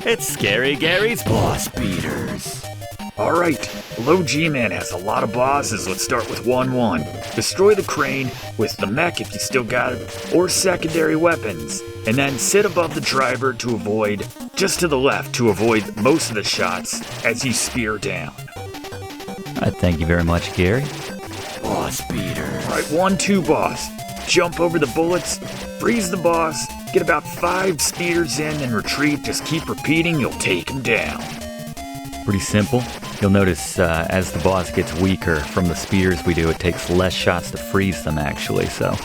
It's Scary Gary's Boss Beaters. Alright, Low G-Man has a lot of bosses. Let's start with 1-1. Destroy the crane with the mech if you still got it, or secondary weapons. And then sit above the driver to avoid, just to the left to avoid most of the shots as you spear down. Thank you very much, Gary. Boss Beaters. Alright, 1-2 boss. Jump over the bullets, freeze the boss, get about 5 spears in and retreat. Just keep repeating, you'll take him down. Pretty simple. You'll notice as the boss gets weaker from the spears we do, it takes less shots to freeze them actually, so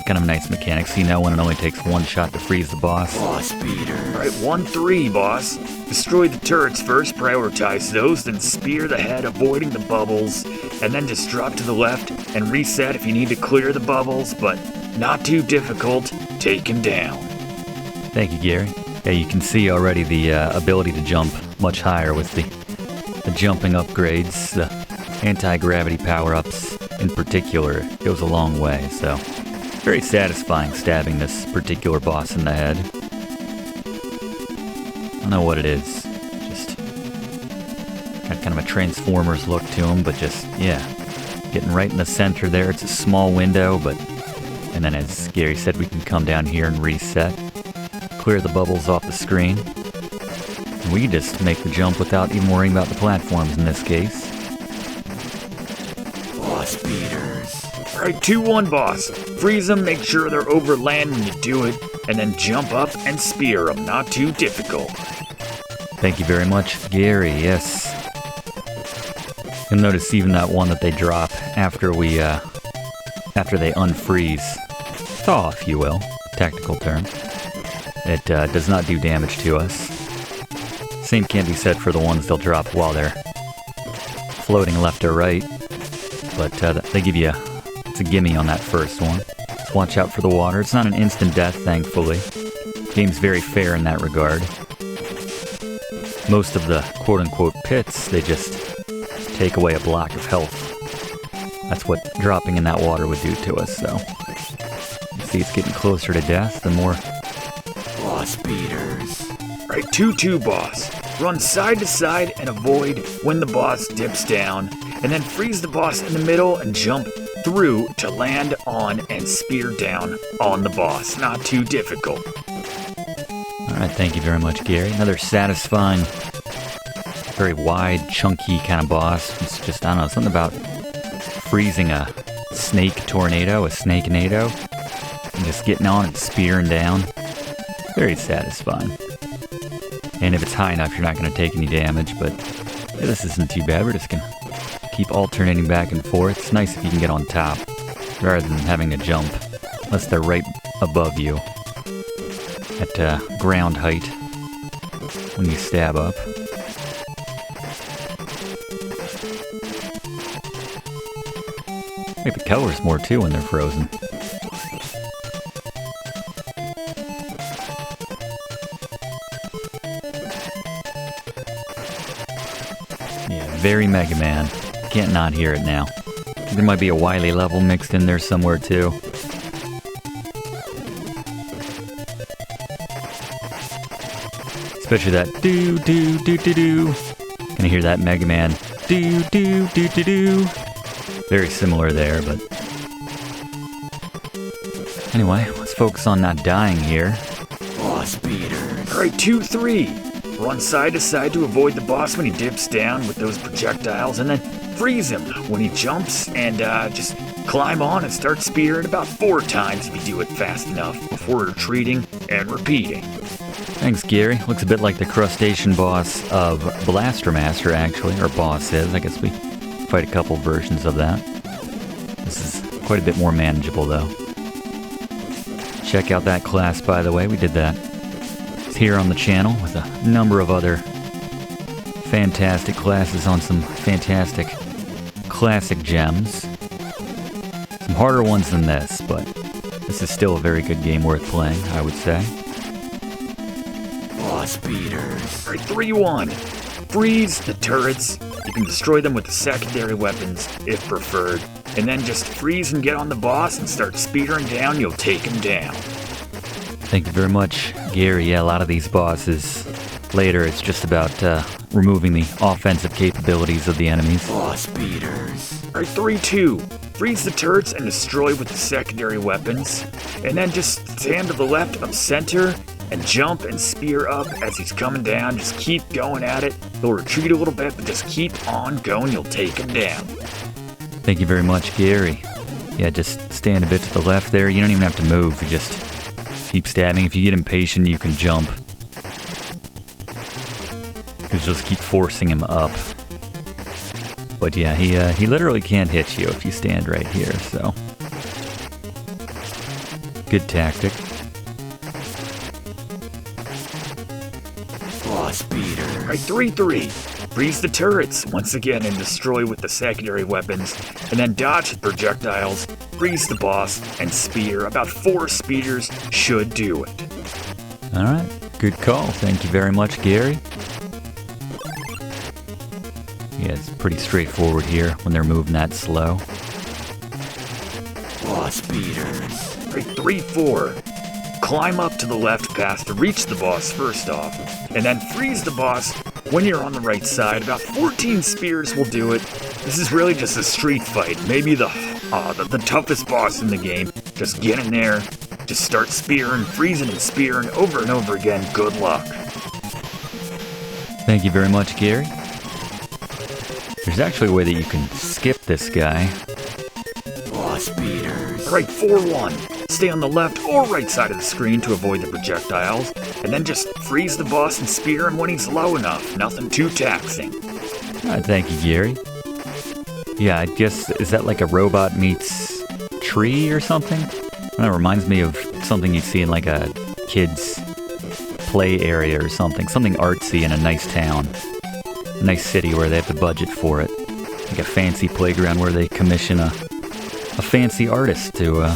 kind of a nice mechanic. See now when it only takes 1 shot to freeze the boss. Boss Beaters. Alright, 1-3 boss. Destroy the turrets first, prioritize those, then spear the head, avoiding the bubbles, and then just drop to the left and reset if you need to clear the bubbles, but not too difficult. Take him down. Thank you, Gary. Yeah, you can see already the ability to jump much higher with the jumping upgrades, the anti-gravity power-ups in particular goes a long way, so very satisfying stabbing this particular boss in the head. I don't know what it is, just got kind of a Transformers look to him, but just, yeah, getting right in the center there. It's a small window, and then as Gary said, we can come down here and reset, clear the bubbles off the screen. And we just make the jump without even worrying about the platforms in this case. Boss Beaters. Alright, 2-1 boss. Freeze them, make sure they're over land when you do it, and then jump up and spear them. Not too difficult. Thank you very much, Gary, yes. You'll notice even that one that they drop after they unfreeze, thaw if you will, technical term, it does not do damage to us. Same can't be said for the ones they'll drop while they're floating left or right, but they give you, it's a gimme on that first one. So watch out for the water. It's not an instant death, thankfully. Game's very fair in that regard. Most of the quote-unquote pits, they just take away a block of health. That's what dropping in that water would do to us, so. You see it's getting closer to death, the more... Boss Beaters. Alright, 2-2 boss. Run side to side and avoid when the boss dips down, and then freeze the boss in the middle and jump through to land on and spear down on the boss. Not too difficult. Alright, thank you very much, Gary. Another satisfying, very wide, chunky kind of boss. It's just, I don't know, something about freezing a snake tornado, a snake-nado, and just getting on and spearing down. Very satisfying. And if it's high enough, you're not going to take any damage, but yeah, this isn't too bad. We're just going to keep alternating back and forth. It's nice if you can get on top, rather than having to jump, unless they're right above you at ground height when you stab up. Make the colors more too when they're frozen. Yeah, very Mega Man. Can't not hear it now. There might be a Wily level mixed in there somewhere too. Especially that do do do do do. Can you hear that Mega Man do do do do do? Very similar there, but anyway, let's focus on not dying here. Boss Beaters. Alright, 2-3. Run side to side to avoid the boss when he dips down with those projectiles, and then freeze him when he jumps, and just climb on and start spearing about 4 times if you do it fast enough before retreating and repeating. Thanks, Gary. Looks a bit like the crustacean boss of Blaster Master, actually, or boss is. I guess we fight a couple versions of that. This is quite a bit more manageable, though. Check out that class, by the way. We did that. It's here on the channel with a number of other fantastic classes on some fantastic classic gems. Some harder ones than this, but this is still a very good game worth playing, I would say. Boss Beaters. Alright, 3-1. Freeze the turrets. You can destroy them with the secondary weapons, if preferred. And then just freeze and get on the boss and start speedering down, you'll take him down. Thank you very much, Gary. Yeah, a lot of these bosses Later, it's just about removing the offensive capabilities of the enemies. Boss beaters. Alright, 3-2. Freeze the turrets and destroy with the secondary weapons. And then just stand to the left of center and jump and spear up as he's coming down. Just keep going at it. He'll retreat a little bit, but just keep on going. You'll take him down. Thank you very much, Gary. Yeah, just stand a bit to the left there. You don't even have to move. You just keep stabbing. If you get impatient, you can jump. Because just keep forcing him up. But yeah, he literally can't hit you if you stand right here, so. Good tactic. Boss beaters. Alright, 3-3. Freeze the turrets once again and destroy with the secondary weapons. And then dodge the projectiles, freeze the boss, and spear. About 4 spears should do it. Alright, good call. Thank you very much, Gary. Yeah, it's pretty straightforward here when they're moving that slow. Boss beaters. Alright, 3-4. Climb up to the left path to reach the boss first off, and then freeze the boss when you're on the right side. About 14 spears will do it. This is really just a street fight. Maybe the toughest boss in the game. Just get in there, just start spearing, freezing and spearing over and over again. Good luck. Thank you very much, Gary. There's actually a way that you can skip this guy. Boss beaters. Alright, 4-1. Stay on the left or right side of the screen to avoid the projectiles, and then just freeze the boss and spear him when he's low enough. Nothing too taxing. Alright, thank you, Gary. Yeah, I guess, is that like a robot meets tree or something? That reminds me of something you'd see in like a kid's play area or something. Something artsy in a nice town. A nice city where they have the budget for it. Like a fancy playground where they commission a fancy artist to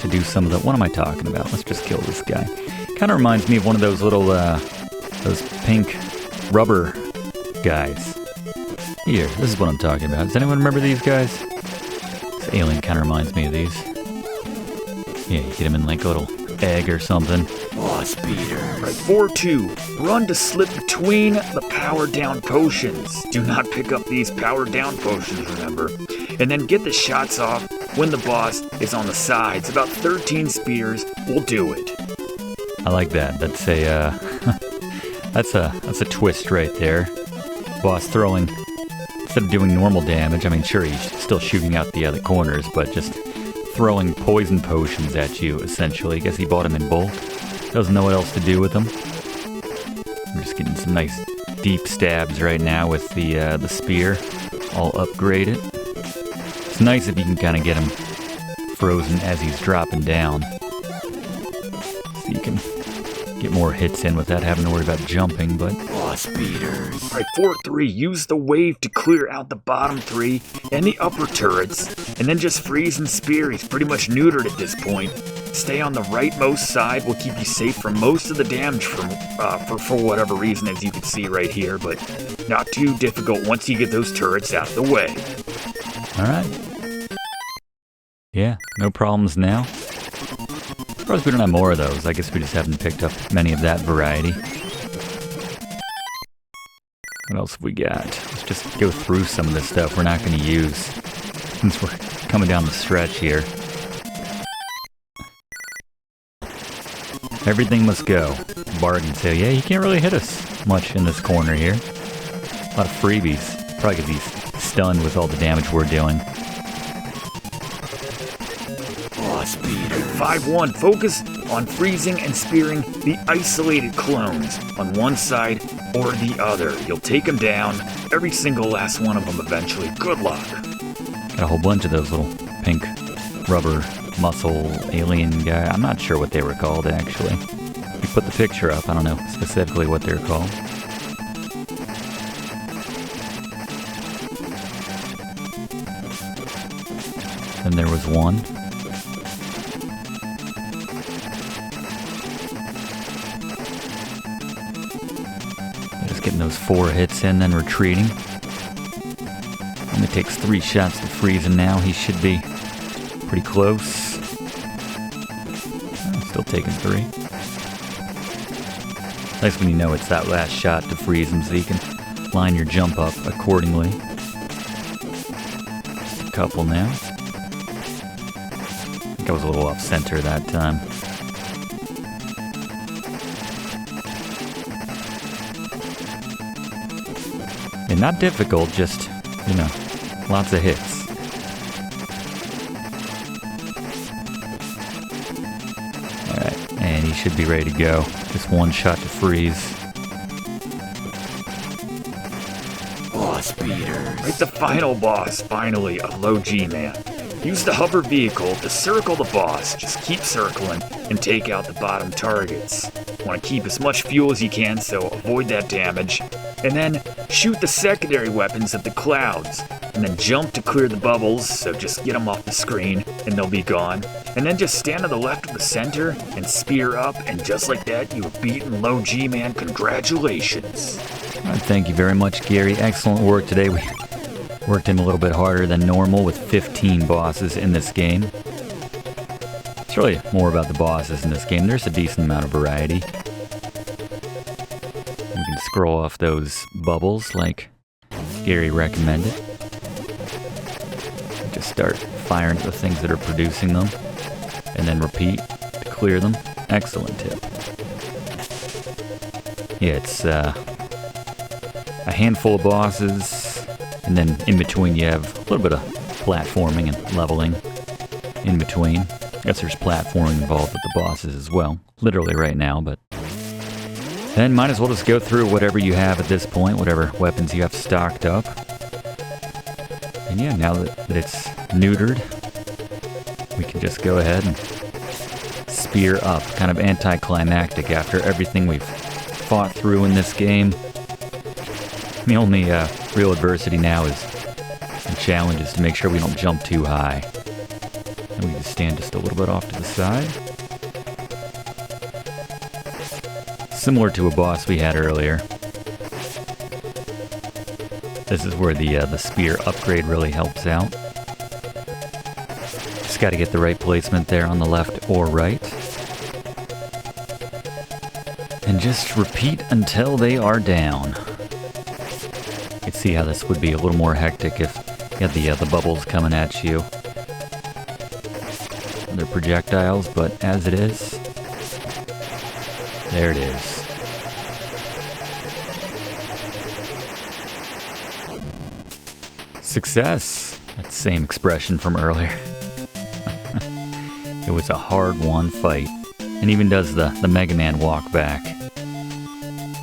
do some of the... What am I talking about? Let's just kill this guy. Kind of reminds me of one of those little, those pink rubber guys. Here, this is what I'm talking about. Does anyone remember these guys? This alien kind of reminds me of these. Yeah, you get him in like a little egg or something. Boss beaters. Alright, 4-2. Run to slip between the power down potions. Do not pick up these power down potions, remember. And then get the shots off when the boss is on the sides. About 13 spears will do it. I like that. That's a that's a twist right there. Boss throwing, instead of doing normal damage, I mean sure he's still shooting out the other corners, but just throwing poison potions at you essentially. I guess he bought them in bulk. Doesn't know what else to do with them. I'm just getting some nice deep stabs right now with the spear, all upgraded. It's nice if you can kind of get him frozen as he's dropping down. So you can get more hits in without having to worry about jumping, but... Boss beaters. Alright, 4-3. Use the wave to clear out the bottom 3 and the upper turrets, and then just freeze and spear. He's pretty much neutered at this point. Stay on the rightmost side will keep you safe from most of the damage for whatever reason, as you can see right here, but not too difficult once you get those turrets out of the way. Alright. Yeah, no problems now. Of course we don't have more of those. I guess we just haven't picked up many of that variety. What else have we got? Let's just go through some of this stuff we're not going to use since we're coming down the stretch here. Everything must go. Bargain sale. Yeah, you can't really hit us much in this corner here. A lot of freebies. Probably because he's stunned with all the damage we're doing. Boss beaters. 5-1. Focus on freezing and spearing the isolated clones on one side or the other. You'll take them down, every single last one of them eventually. Good luck. Got a whole bunch of those little pink rubber muscle alien guy. I'm not sure what they were called, actually. We put the picture up. I don't know specifically what they're called. Then there was one. Just getting those 4 hits in, then retreating. Only takes 3 shots to freeze him now. He should be pretty close. Still taking 3. Nice when you know it's that last shot to freeze them so you can line your jump up accordingly. A couple now. I think I was a little off center that time. And not difficult, just, you know, lots of hits. Alright, and he should be ready to go. Just one shot to freeze. Boss beaters. Right, the final boss, finally, a low G-Man. Use the hover vehicle to circle the boss. Just keep circling and take out the bottom targets. Want to keep as much fuel as you can, so avoid that damage. And then shoot the secondary weapons at the clouds. And then jump to clear the bubbles, so just get them off the screen and they'll be gone. And then just stand to the left of the center and spear up, and just like that, you have beaten Low G-Man. Congratulations. Thank you very much, Gary. Excellent work today. We worked him a little bit harder than normal with 15 bosses in this game. It's really more about the bosses in this game. There's a decent amount of variety. You can scroll off those bubbles like Gary recommended. Just start firing at the things that are producing them, and then repeat to clear them. Excellent tip. Yeah, it's a handful of bosses, and then in between you have a little bit of platforming and leveling in between. I guess there's platforming involved with the bosses as well, literally right now, but then might as well just go through whatever you have at this point, whatever weapons you have stocked up. And yeah, now that it's neutered, we can just go ahead and spear up. Kind of anticlimactic after everything we've fought through in this game. The only real adversity now is the challenge is to make sure we don't jump too high. And we just stand just a little bit off to the side. Similar to a boss we had earlier. This is where the spear upgrade really helps out. Just got to get the right placement there on the left or right. And just repeat until they are down. You can see how this would be a little more hectic if you had the bubbles coming at you. They're projectiles, but as it is, there it is. Success! That same expression from earlier. It was a hard-won fight. And even does the Mega Man walk back.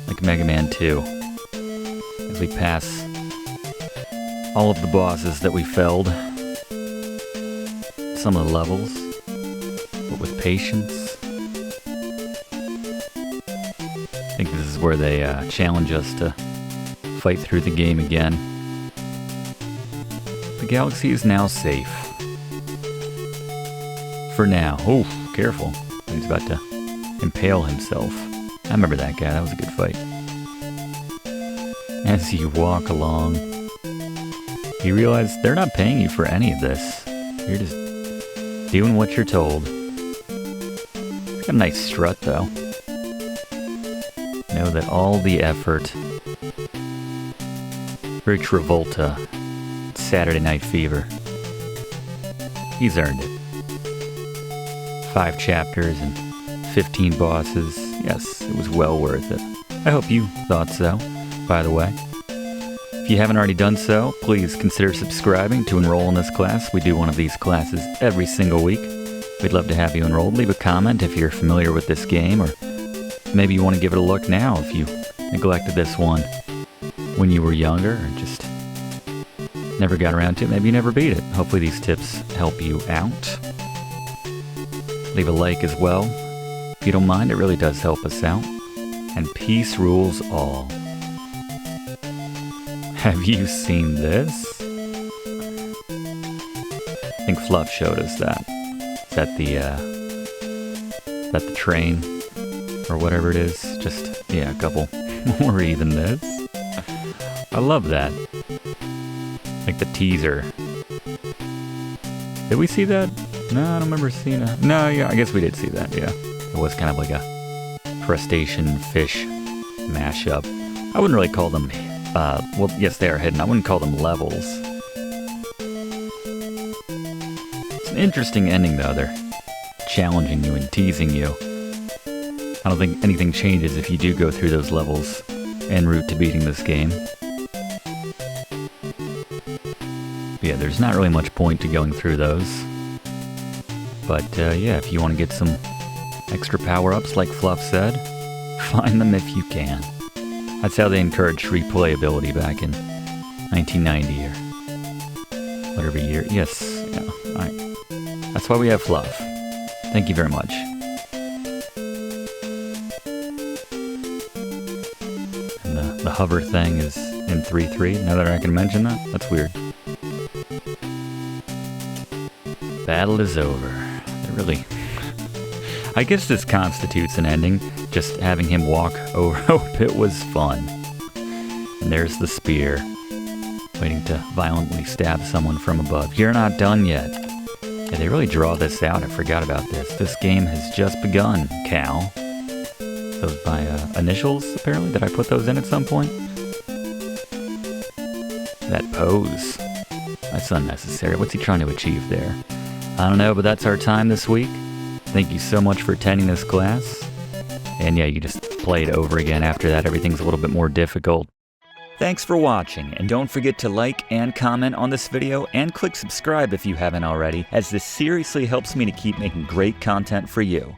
Like Mega Man 2. As we pass all of the bosses that we felled. Some of the levels. But with patience. I think this is where they challenge us to fight through the game again. The galaxy is now safe. For now. Oh, careful. He's about to impale himself. I remember that guy. That was a good fight. As you walk along, you realize they're not paying you for any of this. You're just doing what you're told. It's got a nice strut, though. Know that all the effort, very Travolta, Saturday Night Fever, he's earned it. 5 chapters and 15 bosses. Yes, it was well worth it. I hope you thought so, by the way. If you haven't already done so, please consider subscribing to enroll in this class. We do one of these classes every single week. We'd love to have you enrolled. Leave a comment if you're familiar with this game, or maybe you want to give it a look now if you neglected this one when you were younger, or just never got around to it. Maybe you never beat it. Hopefully these tips help you out. Leave a like as well. If you don't mind, it really does help us out. And peace rules all. Have you seen this? I think Fluff showed us that. Is that the train? Or whatever it is. Just, yeah, a couple more than this. I love that. Like the teaser. Did we see that? No, I don't remember seeing it. No, yeah, I guess we did see that, yeah. It was kind of like a crustacean fish mashup. I wouldn't really call them, well, yes, they are hidden. I wouldn't call them levels. It's an interesting ending, though. They're challenging you and teasing you. I don't think anything changes if you do go through those levels en route to beating this game. Yeah, there's not really much point to going through those. But yeah, if you want to get some extra power-ups like Fluff said, find them if you can. That's how they encouraged replayability back in 1990 or whatever year. Yes, yeah, alright. That's why we have Fluff. Thank you very much. And the hover thing is in 3.3, now that I can mention that. That's weird. Battle is over. It really... I guess this constitutes an ending. Just having him walk over it was fun. And there's the spear, waiting to violently stab someone from above. You're not done yet. Yeah, they really draw this out. I forgot about this. This game has just begun, Cal. Those by initials, apparently. Did I put those in at some point? That pose. That's unnecessary. What's he trying to achieve there? I don't know, but that's our time this week. Thank you so much for attending this class. And yeah, you just play it over again after that. Everything's a little bit more difficult. Thanks for watching, and don't forget to like and comment on this video, and click subscribe if you haven't already, as this seriously helps me to keep making great content for you.